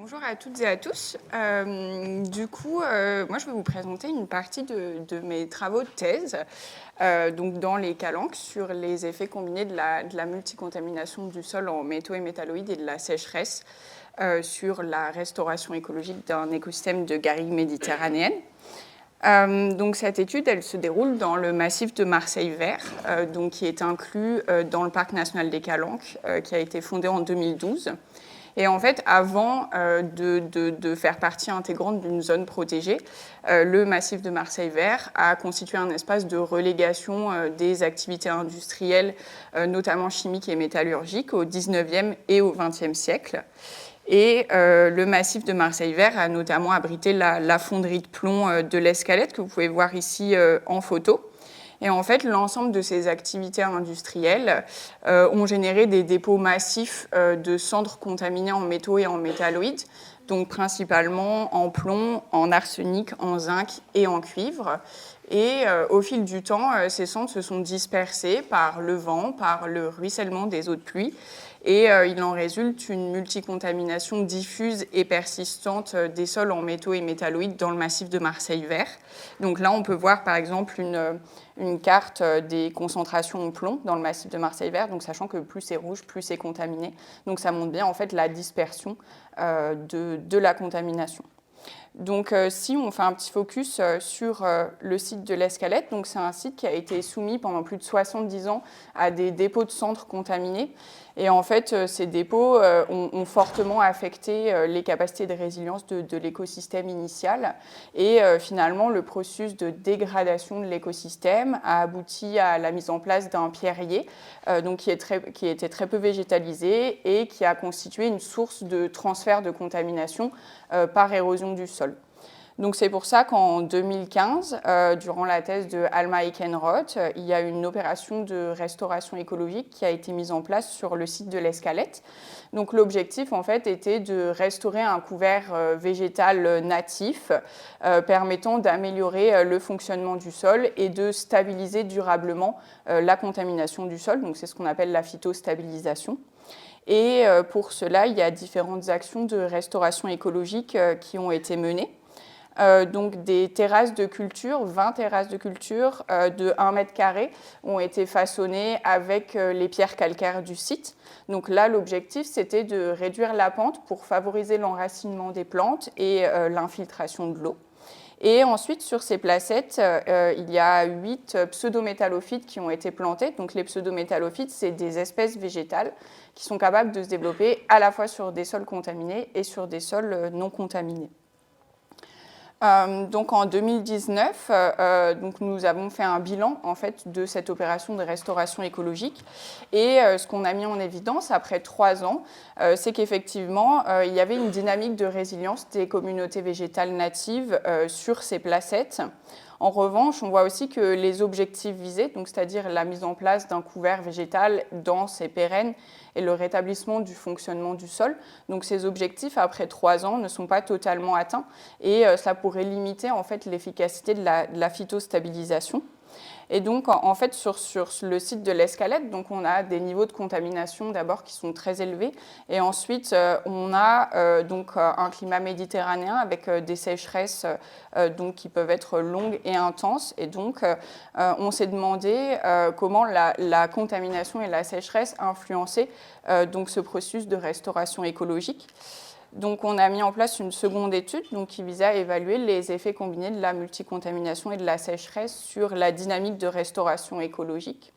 Bonjour à toutes et à tous. Moi, je vais vous présenter une partie de mes travaux de thèse donc dans les calanques sur les effets combinés de la multicontamination du sol en métaux et métalloïdes et de la sécheresse sur la restauration écologique d'un écosystème de garrigues méditerranéennes. Donc cette étude, elle se déroule dans le massif de Marseille Vert, qui est inclus dans le parc national des Calanques, qui a été fondé en 2012. Et en fait, avant de faire partie intégrante d'une zone protégée, le massif de Marseille Vert a constitué un espace de relégation des activités industrielles, notamment chimiques et métallurgiques, au XIXe et au XXe siècle. Et le massif de Marseille Vert a notamment abrité la fonderie de plomb de l'Escalette, que vous pouvez voir ici en photo. Et en fait, l'ensemble de ces activités industrielles ont généré des dépôts massifs de cendres contaminées en métaux et en métalloïdes, donc principalement en plomb, en arsenic, en zinc et en cuivre. Et au fil du temps, ces cendres se sont dispersées par le vent, par le ruissellement des eaux de pluie. Et il en résulte une multicontamination diffuse et persistante des sols en métaux et métalloïdes dans le massif de Marseille Vert. Donc là, on peut voir par exemple une carte des concentrations en plomb dans le massif de Marseille Vert, donc sachant que plus c'est rouge, plus c'est contaminé. Donc ça montre bien en fait la dispersion de la contamination. Donc, si on fait un petit focus sur le site de l'Escalette, donc c'est un site qui a été soumis pendant plus de 70 ans à des dépôts de cendres contaminés. Et en fait, ces dépôts ont fortement affecté les capacités de résilience de l'écosystème initial. Et finalement, le processus de dégradation de l'écosystème a abouti à la mise en place d'un pierrier qui était très peu végétalisé et qui a constitué une source de transfert de contamination par érosion du sol. Donc c'est pour ça qu'en 2015, durant la thèse de Alma Eikenroth, il y a une opération de restauration écologique qui a été mise en place sur le site de l'Escalette. Donc l'objectif en fait était de restaurer un couvert végétal natif permettant d'améliorer le fonctionnement du sol et de stabiliser durablement la contamination du sol. Donc c'est ce qu'on appelle la phytostabilisation. Et pour cela, il y a différentes actions de restauration écologique qui ont été menées. Donc des terrasses de culture, 20 terrasses de culture de 1 mètre carré ont été façonnées avec les pierres calcaires du site. Donc là, l'objectif, c'était de réduire la pente pour favoriser l'enracinement des plantes et l'infiltration de l'eau. Et ensuite, sur ces placettes, il y a 8 pseudométallophytes qui ont été plantés. Donc les pseudométallophytes, c'est des espèces végétales qui sont capables de se développer à la fois sur des sols contaminés et sur des sols non contaminés. Donc en 2019, nous avons fait un bilan en fait, de cette opération de restauration écologique. Et ce qu'on a mis en évidence après 3 ans, c'est qu'effectivement, il y avait une dynamique de résilience des communautés végétales natives sur ces placettes. En revanche, on voit aussi que les objectifs visés, donc c'est-à-dire la mise en place d'un couvert végétal dense et pérenne et le rétablissement du fonctionnement du sol, donc ces objectifs, après 3 ans, ne sont pas totalement atteints et cela pourrait limiter en fait, l'efficacité de la phytostabilisation. Et donc, en fait, sur le site de l'Escalette, donc on a des niveaux de contamination d'abord qui sont très élevés. Et ensuite, on a un climat méditerranéen avec des sécheresses qui peuvent être longues et intenses. Et donc, on s'est demandé comment la contamination et la sécheresse influençaient ce processus de restauration écologique. Donc, on a mis en place une seconde étude qui visait à évaluer les effets combinés de la multicontamination et de la sécheresse sur la dynamique de restauration écologique.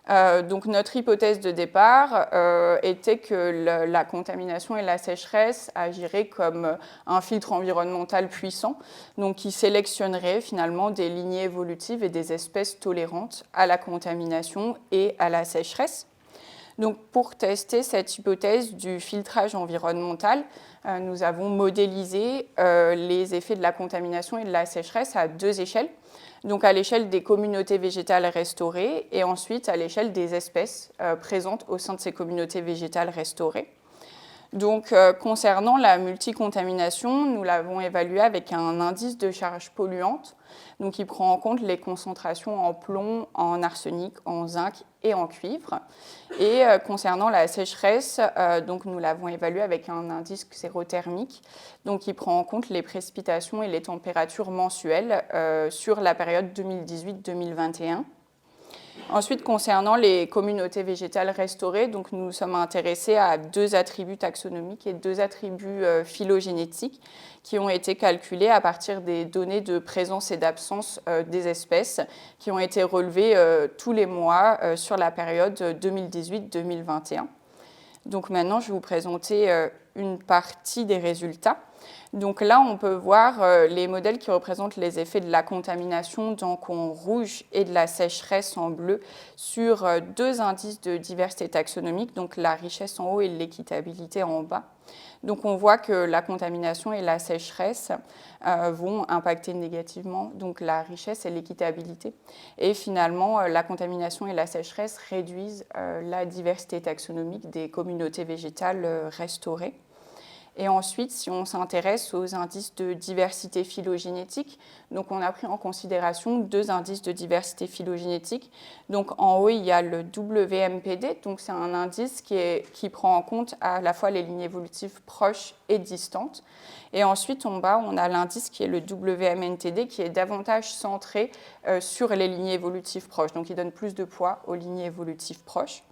Notre hypothèse de départ était que la contamination et la sécheresse agiraient comme un filtre environnemental puissant, qui sélectionnerait finalement des lignées évolutives et des espèces tolérantes à la contamination et à la sécheresse. Donc, pour tester cette hypothèse du filtrage environnemental, nous avons modélisé les effets de la contamination et de la sécheresse à 2 échelles. Donc, à l'échelle des communautés végétales restaurées et ensuite à l'échelle des espèces présentes au sein de ces communautés végétales restaurées. Donc, concernant la multicontamination, nous l'avons évaluée avec un indice de charge polluante, donc qui prend en compte les concentrations en plomb, en arsenic, en zinc et en cuivre. Et concernant la sécheresse, donc nous l'avons évaluée avec un indice xérothermique, donc qui prend en compte les précipitations et les températures mensuelles sur la période 2018-2021. Ensuite, concernant les communautés végétales restaurées, donc nous nous sommes intéressés à 2 attributs taxonomiques et 2 attributs phylogénétiques qui ont été calculés à partir des données de présence et d'absence des espèces qui ont été relevées tous les mois sur la période 2018-2021. Donc maintenant, je vais vous présenter une partie des résultats. Donc là, on peut voir les modèles qui représentent les effets de la contamination donc en rouge et de la sécheresse en bleu sur 2 indices de diversité taxonomique, donc la richesse en haut et l'équitabilité en bas. Donc on voit que la contamination et la sécheresse vont impacter négativement donc la richesse et l'équitabilité. Et finalement, la contamination et la sécheresse réduisent la diversité taxonomique des communautés végétales restaurées. Et ensuite, si on s'intéresse aux indices de diversité phylogénétique, donc on a pris en considération 2 indices de diversité phylogénétique. Donc en haut, il y a le WMPD, donc c'est un indice qui prend en compte à la fois les lignes évolutives proches et distantes. Et ensuite, en bas, on a l'indice qui est le WMNTD, qui est davantage centré sur les lignes évolutives proches, donc il donne plus de poids aux lignes évolutives proches.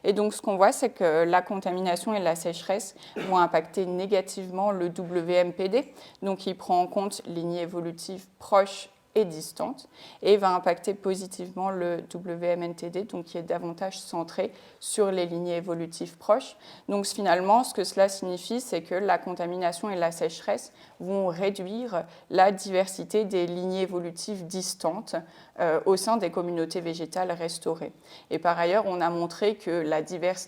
Et donc, ce qu'on voit, c'est que la contamination et la sécheresse vont impacter négativement le WMPD, donc il prend en compte les lignées évolutives proches et distantes, et va impacter positivement le WMNTD, donc qui est davantage centré sur les lignées évolutives proches. Donc finalement, ce que cela signifie, c'est que la contamination et la sécheresse vont réduire la diversité des lignées évolutives distantes au sein des communautés végétales restaurées. Et par ailleurs, on a montré que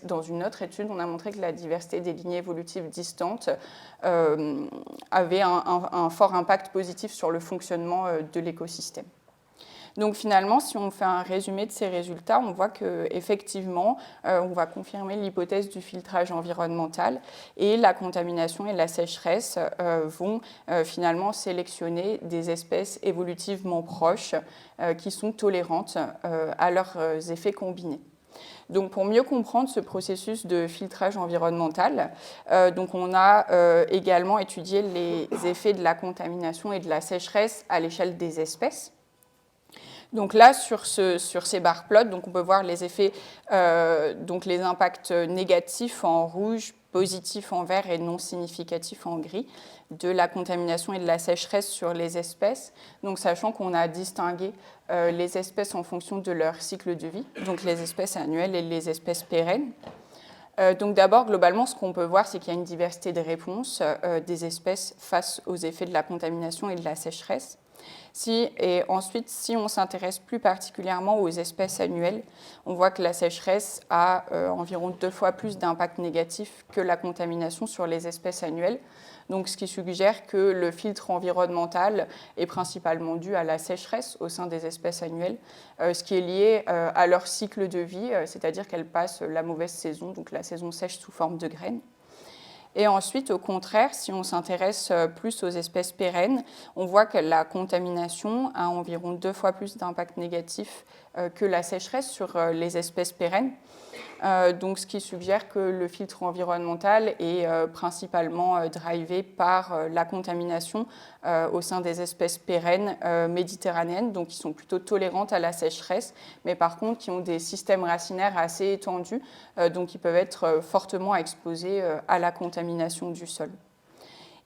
dans une autre étude, on a montré que la diversité des lignées évolutives distantes avait un fort impact positif sur le fonctionnement de l'écosystème. Donc finalement, si on fait un résumé de ces résultats, on voit qu'effectivement, on va confirmer l'hypothèse du filtrage environnemental et la contamination et la sécheresse vont finalement sélectionner des espèces évolutivement proches qui sont tolérantes à leurs effets combinés. Donc, pour mieux comprendre ce processus de filtrage environnemental, donc on a également étudié les effets de la contamination et de la sécheresse à l'échelle des espèces. Donc là, sur ces bar plots, donc on peut voir les effets, donc les impacts négatifs en rouge, positifs en vert et non significatifs en gris de la contamination et de la sécheresse sur les espèces. Donc sachant qu'on a distingué les espèces en fonction de leur cycle de vie, donc les espèces annuelles et les espèces pérennes. Donc d'abord, globalement, ce qu'on peut voir, c'est qu'il y a une diversité de réponses des espèces face aux effets de la contamination et de la sécheresse. Et ensuite, si on s'intéresse plus particulièrement aux espèces annuelles, on voit que la sécheresse a environ 2 fois plus d'impact négatif que la contamination sur les espèces annuelles. Donc, ce qui suggère que le filtre environnemental est principalement dû à la sécheresse au sein des espèces annuelles, ce qui est lié à leur cycle de vie, c'est-à-dire qu'elles passent la mauvaise saison, donc la saison sèche sous forme de graines. Et ensuite, au contraire, si on s'intéresse plus aux espèces pérennes, on voit que la contamination a environ 2 fois plus d'impact négatif que la sécheresse sur les espèces pérennes. Donc, ce qui suggère que le filtre environnemental est principalement drivé par la contamination au sein des espèces pérennes méditerranéennes, donc qui sont plutôt tolérantes à la sécheresse, mais par contre qui ont des systèmes racinaires assez étendus, donc qui peuvent être fortement exposés à la contamination du sol.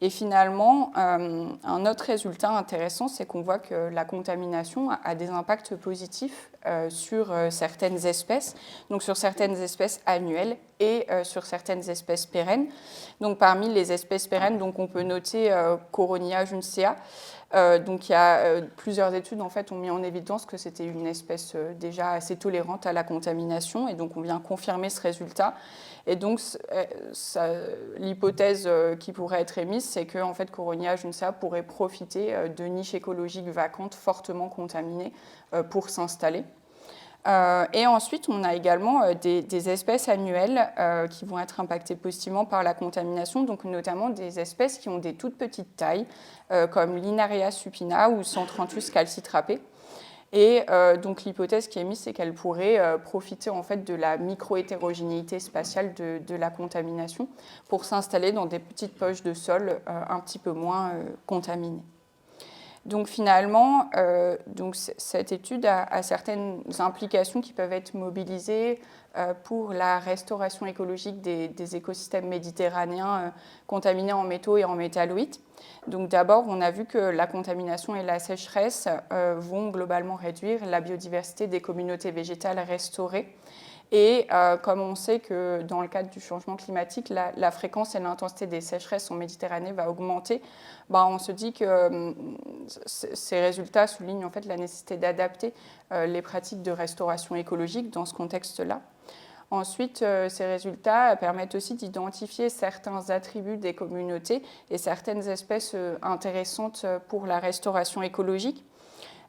Et finalement, un autre résultat intéressant, c'est qu'on voit que la contamination a des impacts positifs sur certaines espèces, donc sur certaines espèces annuelles et sur certaines espèces pérennes. Donc parmi les espèces pérennes, donc on peut noter Coronia juncea. Donc il y a plusieurs études en fait ont mis en évidence que c'était une espèce déjà assez tolérante à la contamination, et donc on vient confirmer ce résultat. Et donc l'hypothèse qui pourrait être émise, c'est que en fait Coronia juncea pourrait profiter de niches écologiques vacantes fortement contaminées pour s'installer. Et ensuite, on a également des espèces annuelles qui vont être impactées positivement par la contamination, donc notamment des espèces qui ont des toutes petites tailles, comme Linaria supina ou Centranthus calcitrapé. Et donc l'hypothèse qui est mise, c'est qu'elle pourrait profiter en fait de la micro-hétérogénéité spatiale de la contamination pour s'installer dans des petites poches de sol un petit peu moins contaminées. Donc finalement, cette étude a certaines implications qui peuvent être mobilisées pour la restauration écologique des écosystèmes méditerranéens contaminés en métaux et en métalloïdes. Donc d'abord, on a vu que la contamination et la sécheresse vont globalement réduire la biodiversité des communautés végétales restaurées. Et comme on sait que dans le cadre du changement climatique, la fréquence et l'intensité des sécheresses en Méditerranée va augmenter, on se dit que ces résultats soulignent en fait la nécessité d'adapter les pratiques de restauration écologique dans ce contexte-là. Ensuite, ces résultats permettent aussi d'identifier certains attributs des communautés et certaines espèces intéressantes pour la restauration écologique.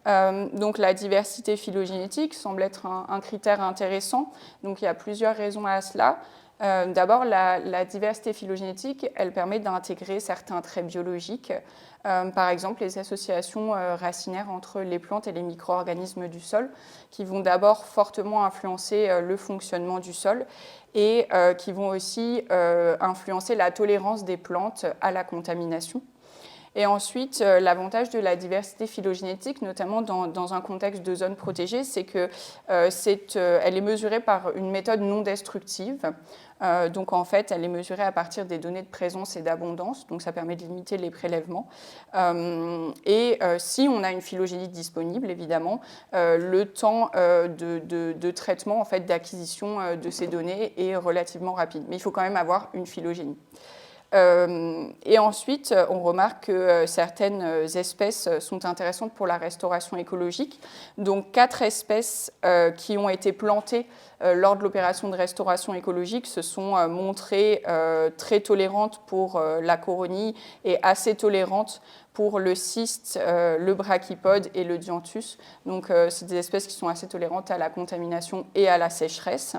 Donc la diversité phylogénétique semble être un critère intéressant. Donc il y a plusieurs raisons à cela. D'abord, la diversité phylogénétique, elle permet d'intégrer certains traits biologiques, par exemple les associations racinaires entre les plantes et les micro-organismes du sol, qui vont d'abord fortement influencer le fonctionnement du sol et qui vont aussi influencer la tolérance des plantes à la contamination. Et ensuite, l'avantage de la diversité phylogénétique, notamment dans un contexte de zone protégée, c'est qu'elle est mesurée par une méthode non destructive. Donc en fait, elle est mesurée à partir des données de présence et d'abondance, donc ça permet de limiter les prélèvements. Et si on a une phylogénie disponible, évidemment, le temps de traitement, en fait, d'acquisition de ces données est relativement rapide. Mais il faut quand même avoir une phylogénie. Et ensuite, on remarque que certaines espèces sont intéressantes pour la restauration écologique. Donc 4 espèces qui ont été plantées lors de l'opération de restauration écologique se sont montrées très tolérantes pour la coronie et assez tolérantes pour le cyste, le brachypode et le dianthus. Donc c'est des espèces qui sont assez tolérantes à la contamination et à la sécheresse.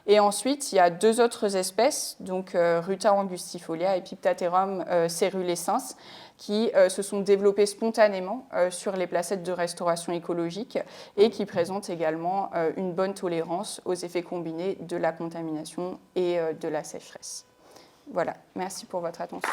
Et ensuite, il y a 2 autres espèces, donc Ruta angustifolia et Piptaterum cerulescens, qui se sont développées spontanément sur les placettes de restauration écologique et qui présentent également une bonne tolérance aux effets combinés de la contamination et de la sécheresse. Voilà, merci pour votre attention.